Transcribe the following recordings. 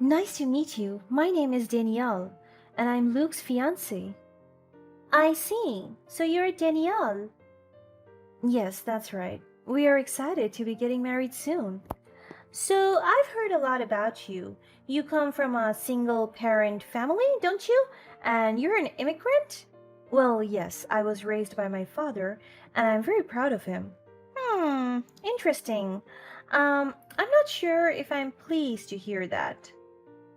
Nice to meet you. My name is Danielle, and I'm Luke's fiance. I see. So you're Danielle? Yes, that's right. We are excited to be getting married soon. So I've heard a lot about you. You come from a single parent family, don't you? And you're an immigrant? Well, yes, I was raised by my father, and I'm very proud of him. Interesting. I'm not sure if I'm pleased to hear that.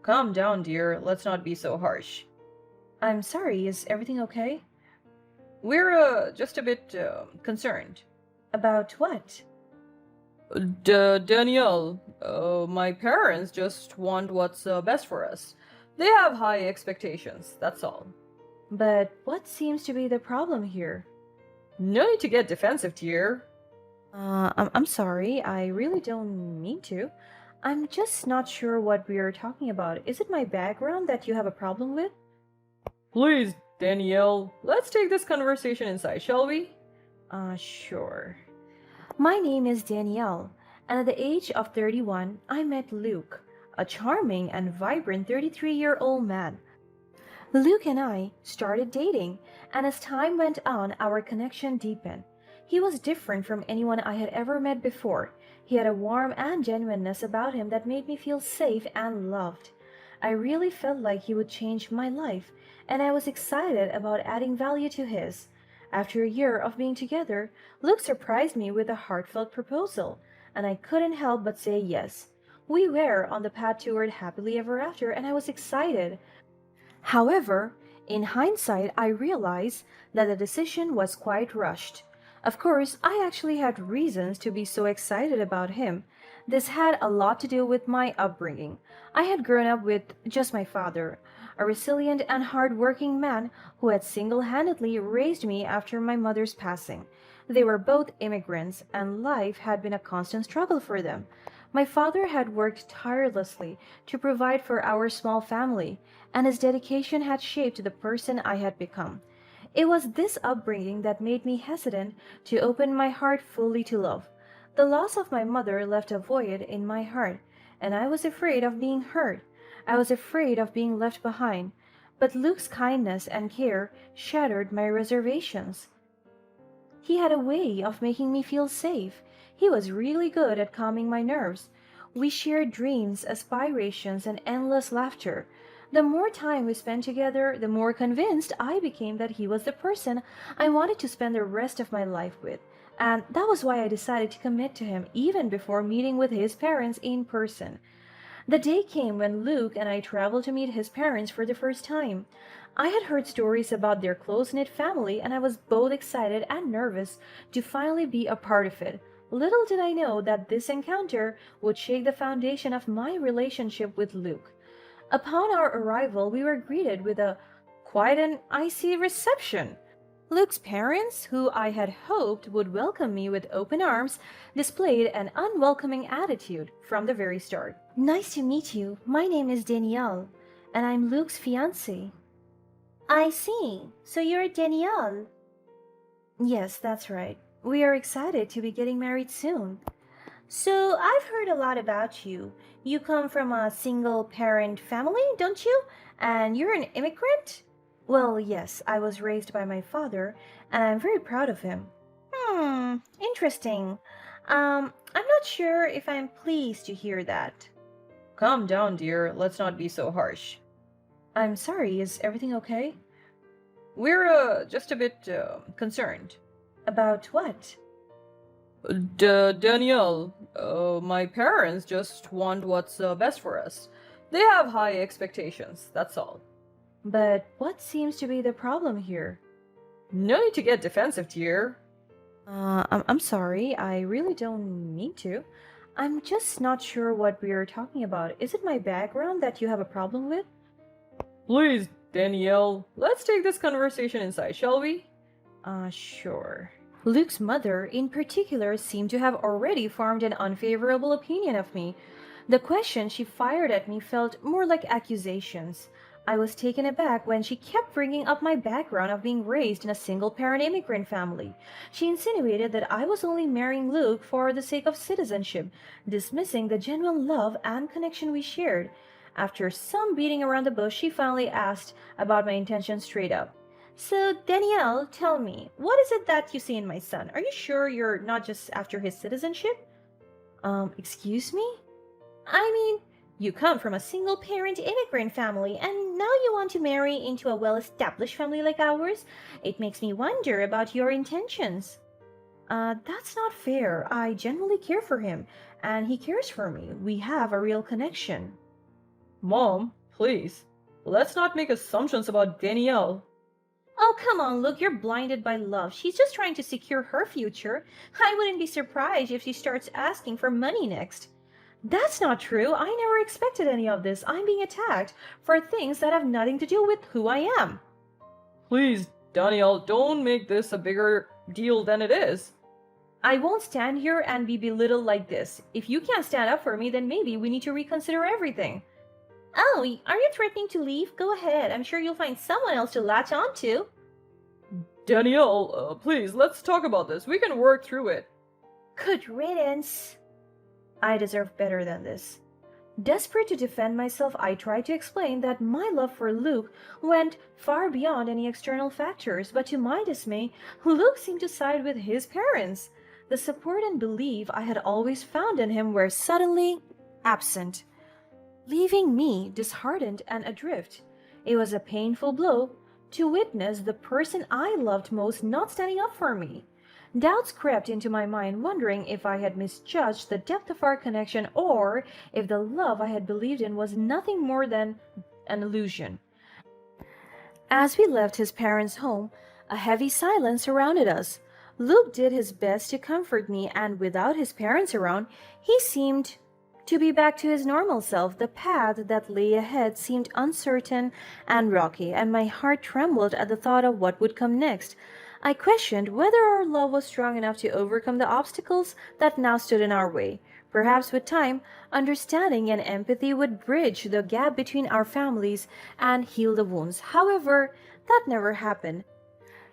Calm down, dear. Let's not be so harsh. I'm sorry, is everything okay? We're just a bit concerned. About what? Danielle, my parents just want what's best for us. They have high expectations, that's all. But what seems to be the problem here? No need to get defensive, dear. I'm sorry, I really don't mean to. I'm just not sure what we are talking about. Is it my background that you have a problem with? Please, Danielle, let's take this conversation inside, shall we? Sure. My name is Danielle, and at the age of 31, I met Luke, a charming and vibrant 33-year-old man. Luke and I started dating, and as time went on, our connection deepened. He was different from anyone I had ever met before. He had a warmth and genuineness about him that made me feel safe and loved. I really felt like he would change my life, and I was excited about adding value to his. After a year of being together, Luke surprised me with a heartfelt proposal, and I couldn't help but say yes. We were on the path toward happily ever after, and I was excited. However, in hindsight, I realized that the decision was quite rushed. Of course, I actually had reasons to be so excited about him. This had a lot to do with my upbringing. I had grown up with just my father, a resilient and hard-working man who had single-handedly raised me after my mother's passing. They were both immigrants, and life had been a constant struggle for them. My father had worked tirelessly to provide for our small family, and his dedication had shaped the person I had become. It was this upbringing that made me hesitant to open my heart fully to love. The loss of my mother left a void in my heart, and I was afraid of being hurt. I was afraid of being left behind. But Luke's kindness and care shattered my reservations. He had a way of making me feel safe. He was really good at calming my nerves. We shared dreams, aspirations, and endless laughter. The more time we spent together, the more convinced I became that he was the person I wanted to spend the rest of my life with. And that was why I decided to commit to him even before meeting with his parents in person. The day came when Luke and I traveled to meet his parents for the first time. I had heard stories about their close knit family, and I was both excited and nervous to finally be a part of it. Little did I know that this encounter would shake the foundation of my relationship with Luke. Upon our arrival, we were greeted with a quiet and icy reception. Luke's parents, who I had hoped would welcome me with open arms, displayed an unwelcoming attitude from the very start. Nice to meet you. My name is Danielle, and I'm Luke's fiance. I see. So you're Danielle? Yes, that's right. We are excited to be getting married soon. So I've heard a lot about you. You come from a single parent family, don't you? And you're an immigrant? Well, yes, I was raised by my father, and I'm very proud of him. Interesting. I'm not sure if I'm pleased to hear that. Calm down, dear. Let's not be so harsh. I'm sorry, is everything okay? We're just a bit concerned. About what? Danielle, my parents just want what's best for us. They have high expectations, that's all. But what seems to be the problem here? No need to get defensive, dear. I'm sorry, I really don't mean to. I'm just not sure what we are talking about. Is it my background that you have a problem with? Please, Danielle, let's take this conversation inside, shall we? Sure. Luke's mother, in particular, seemed to have already formed an unfavorable opinion of me. The questions she fired at me felt more like accusations. I was taken aback when she kept bringing up my background of being raised in a single parent immigrant family. She insinuated that I was only marrying Luke for the sake of citizenship, dismissing the genuine love and connection we shared. After some beating around the bush, she finally asked about my intentions straight up. So, Danielle, tell me, what is it that you see in my son? Are you sure you're not just after his citizenship? Excuse me? I mean, you come from a single parent immigrant family and now you want to marry into a well established family like ours? It makes me wonder about your intentions. That's not fair. I genuinely care for him, and he cares for me. We have a real connection. Mom, please, let's not make assumptions about Danielle. Oh, come on, look, you're blinded by love. She's just trying to secure her future. I wouldn't be surprised if she starts asking for money next. That's not true. I never expected any of this. I'm being attacked for things that have nothing to do with who I am. Please, Danielle, don't make this a bigger deal than it is. I won't stand here and be belittled like this. If you can't stand up for me, then maybe we need to reconsider everything. Oh, are you threatening to leave? Go ahead. I'm sure you'll find someone else to latch on to. Danielle, please, let's talk about this. We can work through it. Good riddance. I deserve better than this. Desperate to defend myself, I tried to explain that my love for Luke went far beyond any external factors, but to my dismay, Luke seemed to side with his parents. The support and belief I had always found in him were suddenly absent, leaving me disheartened and adrift. It was a painful blow to witness the person I loved most not standing up for me. Doubts crept into my mind, wondering if I had misjudged the depth of our connection or if the love I had believed in was nothing more than an illusion. As we left his parents' home, a heavy silence surrounded us. Luke did his best to comfort me, and without his parents around, he seemed to be back to his normal self. The path that lay ahead seemed uncertain and rocky, and my heart trembled at the thought of what would come next. I questioned whether our love was strong enough to overcome the obstacles that now stood in our way. Perhaps with time, understanding and empathy would bridge the gap between our families and heal the wounds. However, that never happened.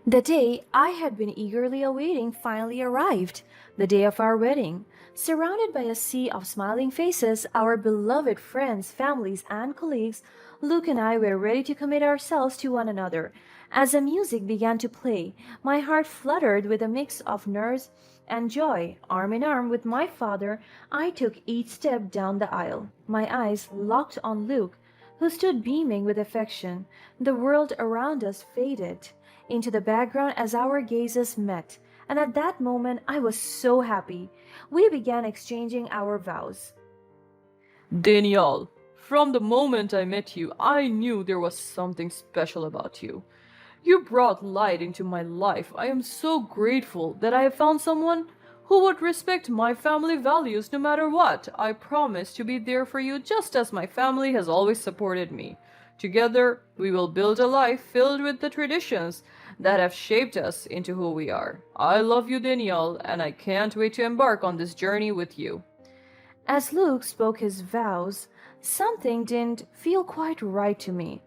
The day I had been eagerly awaiting finally arrived, the day of our wedding. Surrounded by a sea of smiling faces, our beloved friends, families, and colleagues, Luke and I were ready to commit ourselves to one another. As the music began to play, my heart fluttered with a mix of nerves and joy. Arm in arm with my father, I took each step down the aisle, my eyes locked on Luke, who stood beaming with affection. The world around us faded into the background as our gazes met, and at that moment I was so happy. We began exchanging our vows. Danielle, from the moment I met you, I knew there was something special about you. You brought light into my life. I am so grateful that I have found someone who would respect my family values no matter what. I promise to be there for you just as my family has always supported me. Together, we will build a life filled with the traditions that have shaped us into who we are. I love you, Danielle, and I can't wait to embark on this journey with you. As Luke spoke his vows, something didn't feel quite right to me.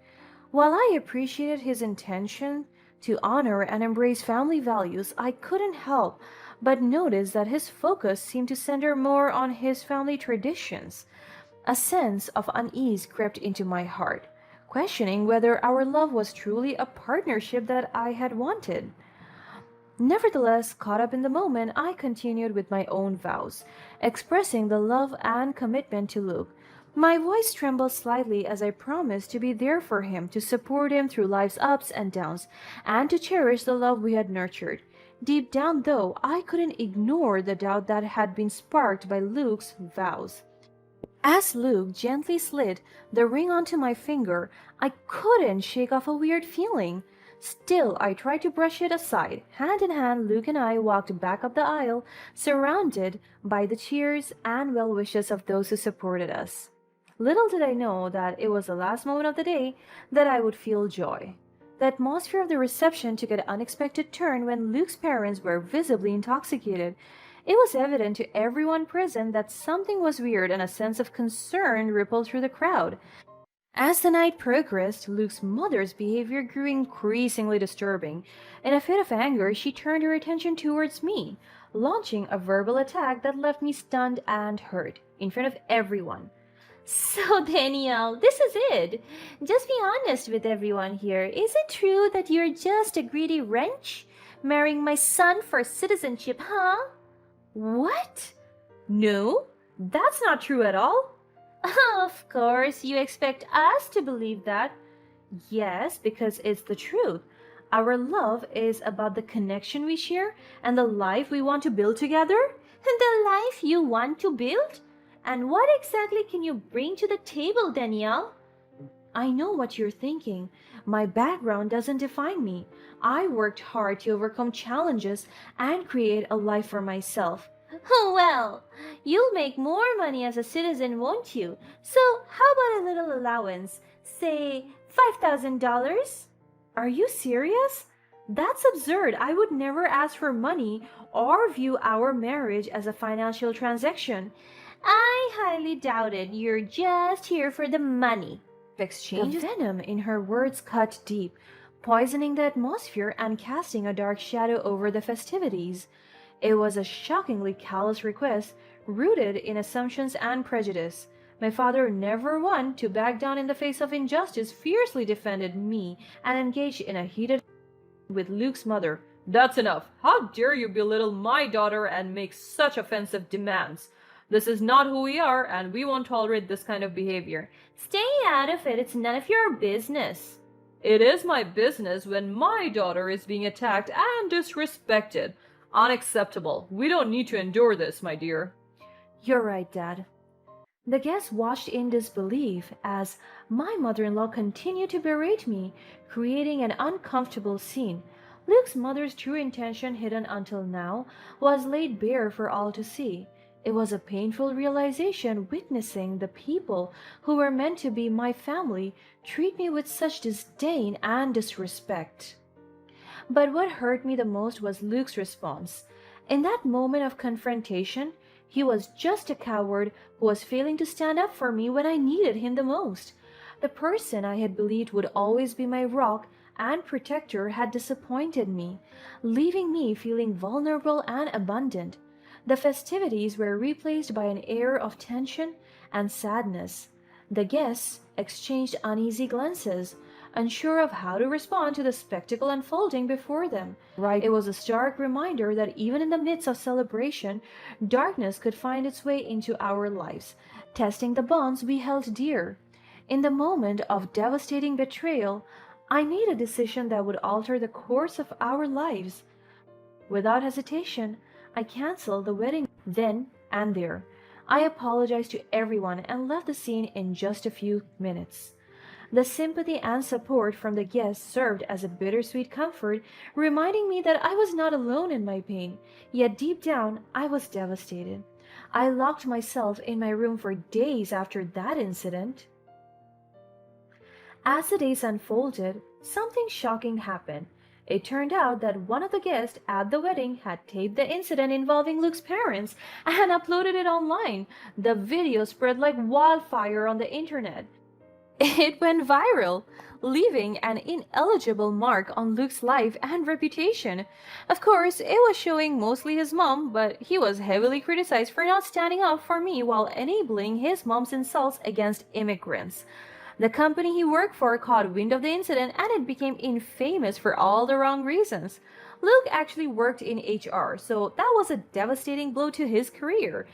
While I appreciated his intention to honor and embrace family values, I couldn't help but notice that his focus seemed to center more on his family traditions. A sense of unease crept into my heart, questioning whether our love was truly a partnership that I had wanted. Nevertheless, caught up in the moment, I continued with my own vows, expressing the love and commitment to Luke. My voice trembled slightly as I promised to be there for him, to support him through life's ups and downs, and to cherish the love we had nurtured. Deep down, though, I couldn't ignore the doubt that had been sparked by Luke's vows. As Luke gently slid the ring onto my finger, I couldn't shake off a weird feeling. Still, I tried to brush it aside. Hand in hand, Luke and I walked back up the aisle, surrounded by the cheers and well wishes of those who supported us. Little did I know that it was the last moment of the day that I would feel joy. The atmosphere of the reception took an unexpected turn when Luke's parents were visibly intoxicated. It was evident to everyone present that something was weird, and a sense of concern rippled through the crowd. As the night progressed, Luke's mother's behavior grew increasingly disturbing. In a fit of anger, she turned her attention towards me, launching a verbal attack that left me stunned and hurt in front of everyone. So, Danielle, this is it. Just be honest with everyone here. Is it true that you're just a greedy wrench? Marrying my son for citizenship, huh? What? No, that's not true at all. Of course, you expect us to believe that. Yes, because it's the truth. Our love is about the connection we share and the life we want to build together. And the life you want to build? And what exactly can you bring to the table, Danielle? I know what you're thinking. My background doesn't define me. I worked hard to overcome challenges and create a life for myself. Oh, well, you'll make more money as a citizen, won't you? So, how about a little allowance? Say $5,000? Are you serious? That's absurd. I would never ask for money or view our marriage as a financial transaction. I highly doubt it. You're just here for the money. Exchange. The venom in her words cut deep, poisoning the atmosphere and casting a dark shadow over the festivities. It was a shockingly callous request, rooted in assumptions and prejudice. My father, never one to back down in the face of injustice, fiercely defended me and engaged in a heated with Luke's mother. That's enough. How dare you belittle my daughter and make such offensive demands? This is not who we are, and we won't tolerate this kind of behavior. Stay out of it. It's none of your business. It is my business when my daughter is being attacked and disrespected. Unacceptable. We don't need to endure this, my dear. You're right, Dad. The guests watched in disbelief as my mother-in-law continued to berate me, creating an uncomfortable scene. Luke's mother's true intention, hidden until now, was laid bare for all to see. It was a painful realization witnessing the people who were meant to be my family treat me with such disdain and disrespect. But what hurt me the most was Luke's response. In that moment of confrontation, he was just a coward who was failing to stand up for me when I needed him the most. The person I had believed would always be my rock and protector had disappointed me, leaving me feeling vulnerable and abandoned. The festivities were replaced by an air of tension and sadness. The guests exchanged uneasy glances, unsure of how to respond to the spectacle unfolding before them. Right. It was a stark reminder that even in the midst of celebration, darkness could find its way into our lives, testing the bonds we held dear. In the moment of devastating betrayal, I made a decision that would alter the course of our lives. Without hesitation, I canceled the wedding then and there. I apologized to everyone and left the scene in just a few minutes. The sympathy and support from the guests served as a bittersweet comfort, reminding me that I was not alone in my pain, yet deep down I was devastated. I locked myself in my room for days after that incident. As the days unfolded, something shocking happened. It turned out that one of the guests at the wedding had taped the incident involving Luke's parents and uploaded it online. The video spread like wildfire on the internet. It went viral, leaving an ineligible mark on Luke's life and reputation. Of course, it was showing mostly his mom, but he was heavily criticized for not standing up for me while enabling his mom's insults against immigrants. The company he worked for caught wind of the incident and it became infamous for all the wrong reasons. Luke actually worked in HR, so that was a devastating blow to his career.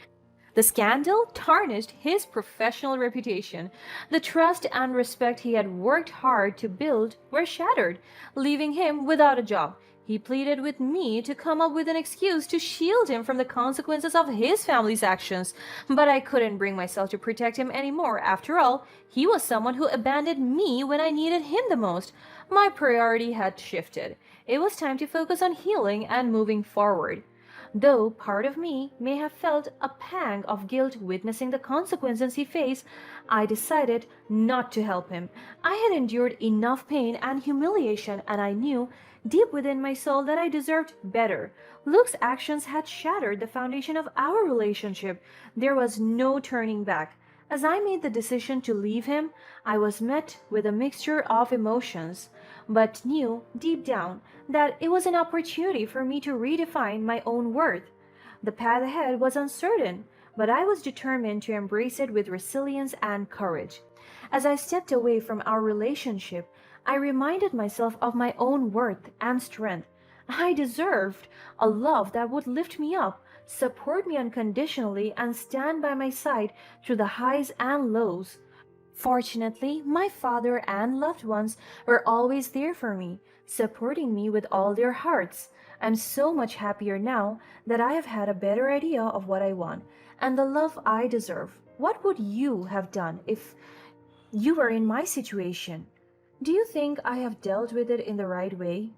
The scandal tarnished his professional reputation. The trust and respect he had worked hard to build were shattered, leaving him without a job. He pleaded with me to come up with an excuse to shield him from the consequences of his family's actions, but I couldn't bring myself to protect him anymore. After all, he was someone who abandoned me when I needed him the most. My priority had shifted. It was time to focus on healing and moving forward. Though part of me may have felt a pang of guilt witnessing the consequences he faced, I decided not to help him. I had endured enough pain and humiliation, and I knew deep within my soul that I deserved better. Luke's actions had shattered the foundation of our relationship. There was no turning back. As I made the decision to leave him, I was met with a mixture of emotions, but knew deep down that it was an opportunity for me to redefine my own worth. The path ahead was uncertain, but I was determined to embrace it with resilience and courage. As I stepped away from our relationship, I reminded myself of my own worth and strength. I deserved a love that would lift me up, support me unconditionally, and stand by my side through the highs and lows. Fortunately, my father and loved ones were always there for me, supporting me with all their hearts. I'm so much happier now that I have had a better idea of what I want and the love I deserve. What would you have done if you were in my situation? Do you think I have dealt with it in the right way?